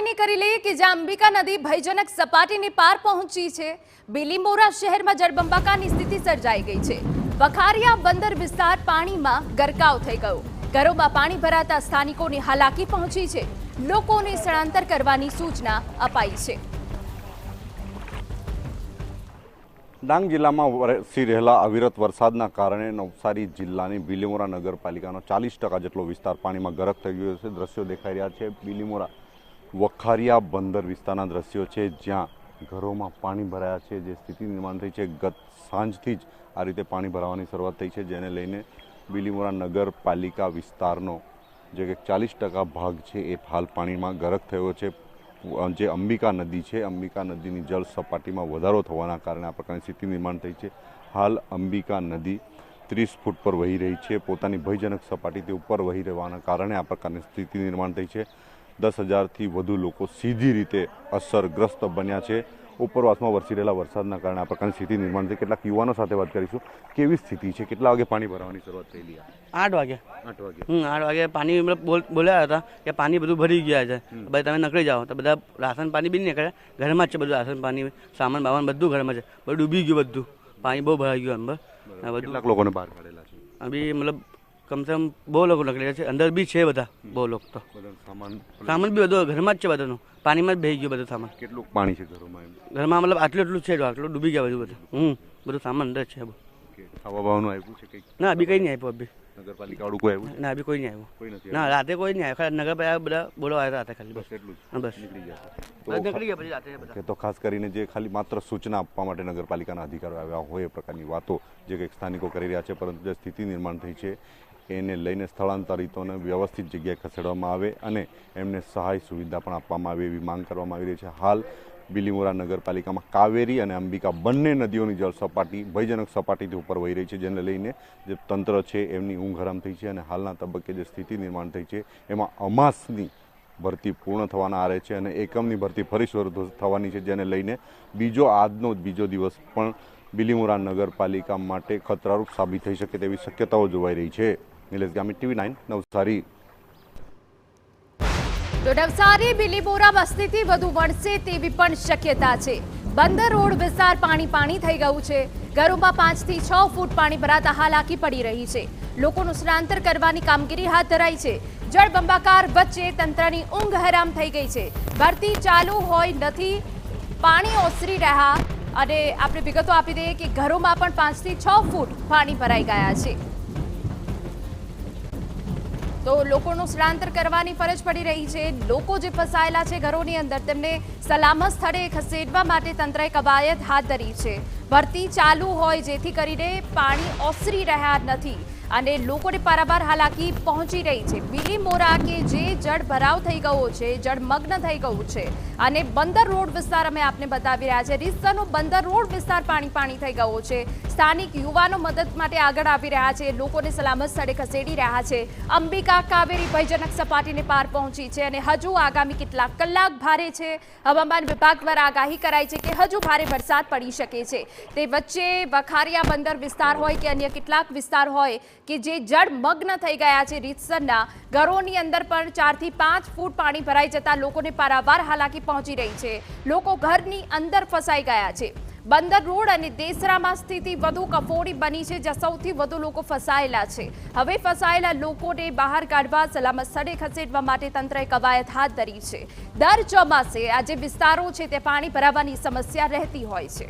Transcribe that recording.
નવસારીની કરી લઈએ કે જ્યાં અંબિકા નદી ભયજનક સપાટીની પાર પહોંચી છે। બિલીમોરા શહેરમાં જળબંબાકારની સ્થિતિ સર્જાઈ ગઈ છે। વખારિયા બંદર વિસ્તાર પાણીમાં ગરકાવ થઈ ગયો। ઘરોમાં પાણી ભરાતા સ્થાનિકોને હાલાકી પહોંચી છે। લોકોને સ્થળાંતર કરવાની સૂચના અપાઈ છે। ડાંગ જિલ્લામાં વરસી રહેલા અવિરત વરસાદના કારણે નવસારી જિલ્લાની બિલીમોરા નગરપાલિકાનો 40% જેટલો વિસ્તાર પાણીમાં ગરક થઈ ગયો છે। દ્રશ્યો દેખાઈ રહ્યા છે બિલીમોરા વખારિયા બંદર વિસ્તારના દ્રશ્યો છે, જ્યાં ઘરોમાં પાણી ભરાયા છે। જે સ્થિતિ નિર્માણ થઈ છે, ગત સાંજથી જ આ રીતે પાણી ભરાવાની શરૂઆત થઈ છે, જેને લઈને બિલીમોરા નગરપાલિકા વિસ્તારનો જે કે 40% ભાગ છે એ હાલ પાણીમાં ગરક થયો છે। જે અંબિકા નદી છે, અંબિકા નદીની જળ સપાટીમાં વધારો થવાના કારણે આ પ્રકારની સ્થિતિ નિર્માણ થઈ છે। હાલ અંબિકા નદી 30 ફૂટ પર વહી રહી છે। પોતાની ભયજનક સપાટીથી ઉપર વહી રહેવાના કારણે આ પ્રકારની સ્થિતિ નિર્માણ થઈ છે। 10,000થી વધુ લોકો સીધી રીતે અસરગ્રસ્ત બન્યા છે। ઉપરવાસમાં વરસી રહેલા વરસાદના કારણે આ પ્રકારની સ્થિતિ નિર્માણ થઈ। કેટલાક યુવાનો સાથે વાત કરીશું। કેવી સ્થિતિ છે, કેટલા વાગે પાણી ભરવાની શરૂઆત થયેલી? 8 વાગે 8 વાગે પાણી બોલ્યા હતા કે પાણી બધું ભરી ગયા છે, ભાઈ તમે નીકળી જાઓ। તો બધા રાશન પાણી બી નીકળે, ઘરમાં જ છે બધું રાશન પાણી, સામાન બામાન બધું ઘરમાં છે, બધું ડૂબી ગયું, બધું પાણી બહુ ભરાઈ ગયું અંદર। કેટલાક લોકોને બહાર કાઢેલા છે? અભી મતલબ કમસે કમ બહુ લોકો નીકળ્યા છે, અંદર બી છે બધા બહુ લોકો। તો સામાન બી બધું ઘરમાં જ છે, બધાનું પાણીમાં જ બેસી ગયું બધું સામાન। કેટલું પાણી છે ઘરોમાં? ઘરમાં મતલબ આટલું છે, આટલું ડૂબી ગયા બધું બધું સામાન અંદર છે। ખાવા બાવાનું આવ્યું છે કંઈક? ના, અભી કંઈ નહીં આપ્યું। અભી નગરપાલિકા વાળું કોઈ આવ્યું? ના, અભી કોઈ નહીં આવ્યું। કોઈ નથી? ના, રાતે કોઈ નહીં આવ્યું, ખાલી નગરપાલિકા બધા બોલવા આવ્યા હતા ખાલી, બસ એટલું જ? બસ નીકળી ગયા નીકળી ગયા પછી રાતે બધા। તો ખાસ કરીને જે ખાલી માત્ર સૂચના આપવા માટે નગરપાલિકાના અધિકારીઓ આવ્યા હોય એ પ્રકારની વાતો જે કંઈક સ્થાનિકો કરી રહ્યા છે, પરંતુ જે સ્થિતિ નિર્માણ થઈ છે એને લઈને સ્થળાંતરિતોને વ્યવસ્થિત જગ્યાએ ખસેડવામાં આવે અને એમને સહાય સુવિધા પણ આપવામાં આવે એવી માંગ કરવામાં આવી રહી છે। હાલ બિલીમોરા નગરપાલિકામાં કાવેરી અને અંબિકા બંને નદીઓની જળ સપાટી ભયજનક સપાટીથી ઉપર વહી રહી છે, જેને લઈને જે તંત્ર છે એમની ઊંઘ હરામ થઈ છે અને હાલના તબક્કે જે સ્થિતિ નિર્માણ થઈ છે એમાં અમાસની ભરતી પૂર્ણ થવાના આરે છે અને એકમની ભરતી ફરી શરૂ થવાની છે, જેને લઈને આજનો બીજો દિવસ પણ બિલીમોરા નગરપાલિકા માટે ખતરારૂપ સાબિત થઈ શકે તેવી શક્યતાઓ જોવાઈ રહી છે। નિલેશ ગામી, TV9 નવસારી। તો નવસારી બિલીમોરામાં સ્થિતિ વધુ વણસે તેવી પણ શક્યતા છે। બંદર રોડ વિસ્તાર પાણી થઈ ગયું છે। ઘરોમાં 5 થી 6 ફૂટ પાણી ભરાતા હાલાકી પડી રહી છે। લોકોનું સ્થળાંતર કરવાની કામગીરી હાથ ધરાઈ છે। જળબંબાકાર વચ્ચે તંત્રની ઊંઘ હરામ થઈ ગઈ છે। ભરતી ચાલુ હોય નથી, પાણી ઓસરી રહ્યા અને આપણે વિગતો આપી દઈએ કે ઘરોમાં પણ 5 થી 6 ફૂટ પાણી ભરાઈ ગયા છે। તો લોકોનું સ્થળાંતર કરવાની ફરજ પડી રહી છે। લોકો જે ફસાયેલા છે ઘરોની અંદર તેમને સલામત સ્થળે ખસેડવા માટે તંત્રએ કવાયત હાથ ધરી છે। ભરતી ચાલુ હોય જેથી કરીને પાણી ઓસરી રહ્યા નથી અને લોકોને પારાવાર હાલાકી પહોંચી રહી છે। બિલીમોરા કે જે જળ ભરાવ થઈ ગયો છે, જળમગ્ન થઈ ગયું છે અને બંદર રોડ વિસ્તાર અમે આપને બતાવી રહ્યા છે। રીસરનો બંદર રોડ વિસ્તાર પાણી થઈ ગયો છે। સ્થાનિક યુવાનો મદદ માટે આગળ આવી રહ્યા છે, લોકોને સલામત સ્થળે ખસેડી રહ્યા છે। અંબિકા કાવેરી ભયજનક સપાટીને પાર પહોંચી છે અને હજુ આગામી કેટલાક કલાક ભારે છે। હવામાન વિભાગ દ્વારા આગાહી કરાઈ છે કે હજુ ભારે વરસાદ પડી શકે છે। તે વચ્ચે વખારિયા બંદર વિસ્તાર હોય કે અન્ય કેટલાક વિસ્તાર હોય કે જે જળમગ્ન થઈ ગયા છે, રીતસરના ઘરોની અંદર પણ 4 થી 5 ફૂટ પાણી ભરાઈ જતા લોકોને પારાવાર હાલાકી પહોંચી રહી છે। લોકો ઘરની અંદર ફસાઈ ગયા છે। બંદર રોડ અને દેસરામાં સ્થિતિ વધુ કફોડી બની છે, જ્યાં સૌથી વધુ લોકો ફસાયેલા છે। હવે ફસાયેલા લોકોને બહાર કાઢવા સલામત સ્થળે ખસેડવા માટે તંત્રએ કવાયત હાથ ધરી છે। દર ચોમાસે આ જે વિસ્તારો છે તે પાણી ભરાવાની સમસ્યા રહેતી હોય છે।